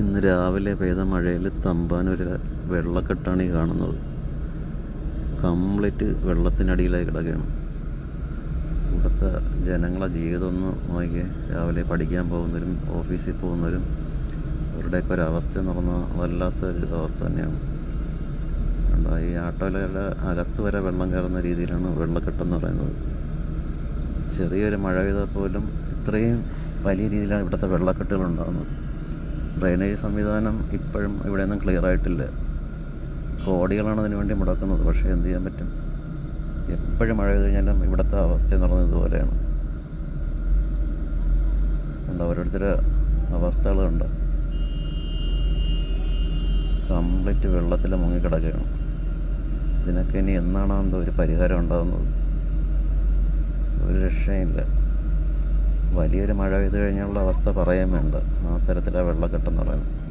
ഇന്ന് രാവിലെ പെയ്ത മഴയിൽ തമ്പാനൊരു വെള്ളക്കെട്ടാണ് ഈ കാണുന്നത്. കംപ്ലീറ്റ് വെള്ളത്തിനടിയിലായി കിടക്കുകയാണ്. ഇവിടുത്തെ ജനങ്ങളെ ജീവിതം ഒന്ന് നോക്കിയേ. രാവിലെ പഠിക്കാൻ പോകുന്നവരും ഓഫീസിൽ പോകുന്നവരും അവരുടെയൊക്കെ ഒരു അവസ്ഥ എന്ന് പറഞ്ഞാൽ വല്ലാത്തൊരു അവസ്ഥ തന്നെയാണ്. കണ്ടോ, ഈ ആട്ടോയിലെ അകത്ത് വരെ വെള്ളം കയറുന്ന രീതിയിലാണ് വെള്ളക്കെട്ടെന്ന് പറയുന്നത്. ചെറിയൊരു മഴ പെയ്താൽ പോലും ഇത്രയും വലിയ രീതിയിലാണ് ഇവിടുത്തെ വെള്ളക്കെട്ടുകൾ ഉണ്ടാകുന്നത്. ഡ്രെയിനേജ് സംവിധാനം ഇപ്പോഴും ഇവിടെയൊന്നും ക്ലിയർ ആയിട്ടില്ല. കോടികളാണ് അതിനു വേണ്ടി മുടക്കുന്നത്. പക്ഷേ എന്ത് ചെയ്യാൻ പറ്റും? എപ്പോഴും മഴ പെയ്ത് കഴിഞ്ഞാലും ഇവിടുത്തെ അവസ്ഥ എന്ന് പറയുന്നത് ഇതുപോലെയാണ്. കണ്ടോ, ഓരോരുത്തരുടെ അവസ്ഥകൾ കണ്ടോ, കംപ്ലീറ്റ് വെള്ളത്തിൽ മുങ്ങിക്കിടക്കുകയാണ്. ഇതിനൊക്കെ ഇനി എന്നാണോ എന്തോ ഒരു പരിഹാരം ഉണ്ടാകുന്നത്? ഒരു രക്ഷയില്ല. വലിയൊരു മഴ പെയ്ത് കഴിഞ്ഞുള്ള അവസ്ഥ പറയാൻ വേണ്ട. ആ തരത്തിലാണ് വെള്ളക്കെട്ടെന്ന് പറയുന്നത്.